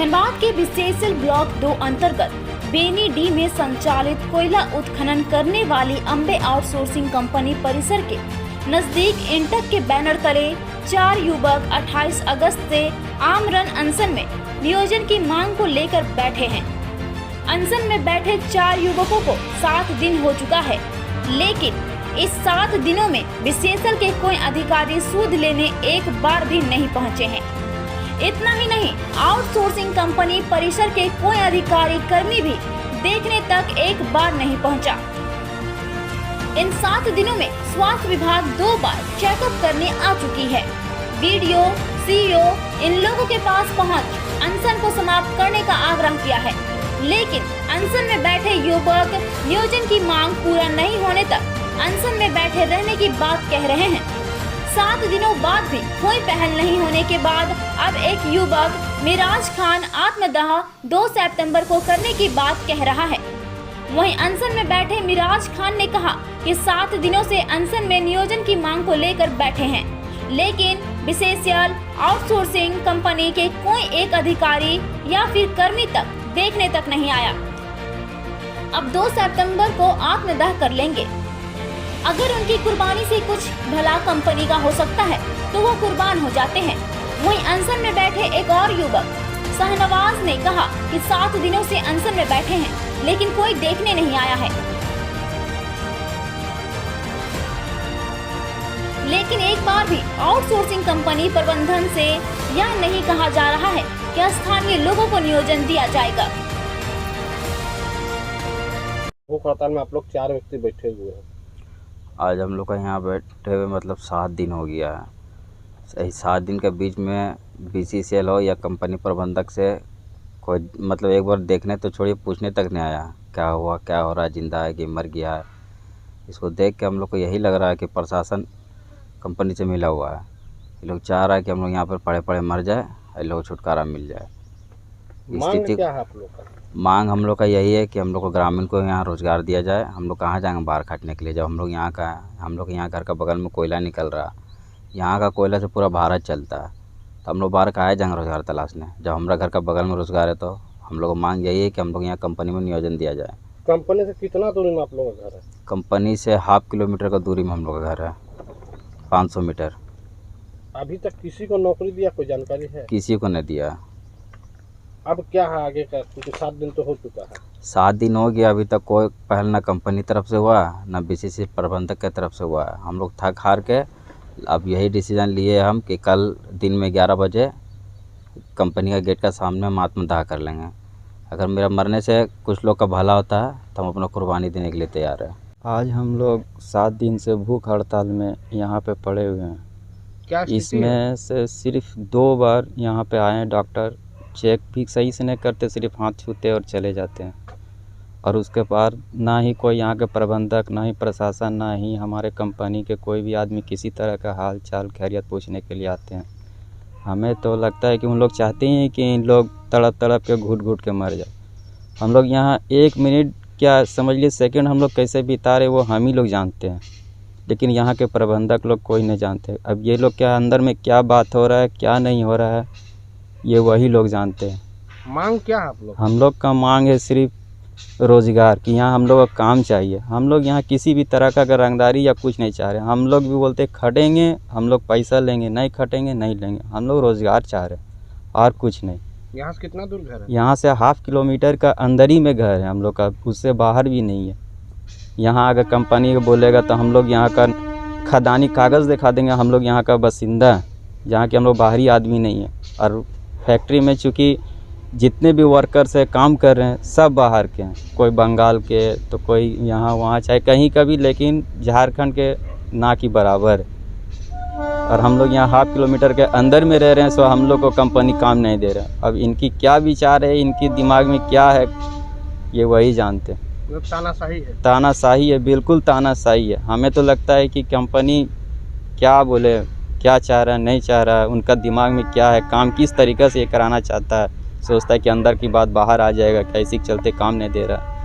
धनबाद के विशेषल ब्लॉक 2 अंतर्गत बेनी डी में संचालित कोयला उत्खनन करने वाली अम्बे आउटसोर्सिंग कंपनी परिसर के नजदीक इंटक के बैनर तले 4 युवक 28 अगस्त से आमरण अनशन में नियोजन की मांग को लेकर बैठे हैं। अनशन में बैठे 4 युवकों को 7 दिन हो चुका है, लेकिन इस 7 दिनों में विशेषल के कोई अधिकारी सूद लेने एक बार भी नहीं पहुंचे हैं। इतना ही नहीं, आउटसोर्सिंग कंपनी परिसर के कोई अधिकारी कर्मी भी देखने तक एक बार नहीं पहुंचा। इन 7 दिनों में स्वास्थ्य विभाग 2 बार चेकअप करने आ चुकी है। बीडीओ, सीईओ इन लोगों के पास पहुंच अनशन को समाप्त करने का आग्रह किया है, लेकिन अनशन में बैठे युवक नियोजन की मांग पूरा नहीं होने तक अनशन में बैठे रहने की बात कह रहे हैं। 7 दिनों बाद भी कोई पहल नहीं होने के बाद अब एक युवक मिराज खान आत्मदाह 2 सितंबर को करने की बात कह रहा है। वहीं अनशन में बैठे मिराज खान ने कहा कि 7 दिनों से अनशन में नियोजन की मांग को लेकर बैठे हैं, लेकिन विशेषल आउटसोर्सिंग कंपनी के कोई एक अधिकारी या फिर कर्मी तक देखने तक नहीं आया। अब 2 सितंबर को आत्मदाह कर लेंगे। अगर उनकी कुर्बानी से कुछ भला कंपनी का हो सकता है तो वो कुर्बान हो जाते हैं। वहीं अनशन में बैठे एक और युवक शाहनवाज ने कहा कि 7 दिनों से अनशन में बैठे हैं, लेकिन कोई देखने नहीं आया है। लेकिन एक बार भी आउटसोर्सिंग कंपनी प्रबंधन से यह नहीं कहा जा रहा है कि स्थानीय लोगों को नियोजन दिया जाएगा। वो हड़ताल में आप लोग 4 व्यक्ति बैठे हुए हैं। आज हम लोग का यहाँ बैठे हुए मतलब 7 दिन हो गया है। सही 7 दिन के बीच में बीसीसीएल हो या कंपनी प्रबंधक से कोई मतलब एक बार देखने तो छोड़िए, पूछने तक नहीं आया क्या हुआ, क्या हो रहा है, जिंदा है कि मर गया है। इसको देख के हम लोग को यही लग रहा है कि प्रशासन कंपनी से मिला हुआ है। ये लोग चाह रहा है कि हम लोग यहाँ पर पड़े पड़े मर जाए, ये लोग छुटकारा मिल जाए। मांग क्या है आप लोग का? मांग हम लोग का यही है कि हम लोग को ग्रामीण को यहाँ रोज़गार दिया जाए। हम लोग कहाँ जाएंगे बाहर खाटने के लिए, जब हम लोग यहाँ का है। हम लोग यहाँ घर का बगल में कोयला निकल रहा, यहाँ का कोयला से पूरा भारत चलता है, तो हम लोग बाहर कहाँ जाएंगे रोज़गार तलाशने, जब हमारा घर का बगल में रोज़गार है। तो हम लोग को मांग यही है कि हम लोग यहाँ कंपनी में नियोजन दिया जाए। कंपनी से कितना दूरी में आप लोगों का घर है? कंपनी से ½ किलोमीटर का दूरी में हम लोग का घर है, 500 मीटर। अभी तक किसी को नौकरी दिया, कोई जानकारी है? किसी को नहीं दिया। अब क्या है आगे का, क्योंकि 7 दिन तो हो चुका है। 7 दिन हो गया, अभी तक कोई पहल ना कंपनी तरफ से हुआ ना बीसीसी प्रबंधक के तरफ से हुआ है। हम लोग थक हार के अब यही डिसीजन लिए हम कि कल दिन में 11 बजे कंपनी का गेट का सामने हम आत्मदाह कर लेंगे। अगर मेरा मरने से कुछ लोग का भला होता है तो हम अपना कुर्बानी देने के लिए तैयार है। आज हम लोग 7 दिन से भूख हड़ताल में यहाँ पे पड़े हुए हैं। क्या इसमें से सिर्फ 2 बार यहाँ पे आए हैं डॉक्टर, चेक भी सही से नहीं करते, सिर्फ हाथ छूते और चले जाते हैं। और उसके बाद ना ही कोई यहाँ के प्रबंधक, ना ही प्रशासन, ना ही हमारे कंपनी के कोई भी आदमी किसी तरह का हाल चाल खैरियत पूछने के लिए आते हैं। हमें तो लगता है कि उन लोग चाहते हैं कि इन लोग तड़प तड़प के घुट घुट के मर जाए। हम लोग यहाँ 1 मिनट क्या समझ लिए सेकंड हम लोग कैसे बिता रहे वो हम ही लोग जानते हैं, लेकिन यहाँ के प्रबंधक लोग कोई नहीं जानते। अब ये लोग क्या अंदर में क्या बात हो रहा है, क्या नहीं हो रहा है, ये वही लोग जानते हैं। मांग क्या है आप लोग? हम लोग का मांग है सिर्फ रोज़गार की। यहाँ हम लोग का काम चाहिए। हम लोग यहाँ किसी भी तरह का रंगदारी या कुछ नहीं चाह रहे। हम लोग भी बोलते खटेंगे, हम लोग पैसा लेंगे, नहीं खटेंगे नहीं लेंगे। हम लोग रोज़गार चाह रहे और कुछ नहीं। यहाँ से कितना दूर घर है? यहाँ से ½ किलोमीटर का अंदर ही में घर है हम लोग का, उससे बाहर भी नहीं है। यहाँ अगर कंपनी को बोलेगा तो हम लोग यहाँ का खदानी कागज़ दिखा देंगे। हम लोग यहाँ का बासिंदा है, जहाँ के हम लोग बाहरी आदमी नहीं है। और फैक्ट्री में चूँकि जितने भी वर्कर्स है काम कर रहे हैं सब बाहर के हैं, कोई बंगाल के तो कोई यहाँ वहाँ चाहे कहीं का भी, लेकिन झारखंड के ना की बराबर है। और हम लोग यहाँ ½ किलोमीटर के अंदर में रह रहे हैं, सो हम लोग को कंपनी काम नहीं दे रहा है। अब इनकी क्या विचार है, इनके दिमाग में क्या है, ये वही जानते हैं। तानाशाही है? तानाशाही है, बिल्कुल तानाशाही है। हमें तो लगता है कि कंपनी क्या बोले, क्या चाह रहा है, नहीं चाह रहा है, उनका दिमाग में क्या है, काम किस तरीक़े से ये कराना चाहता है। सोचता है कि अंदर की बात बाहर आ जाएगा, कैसे चलते काम नहीं दे रहा।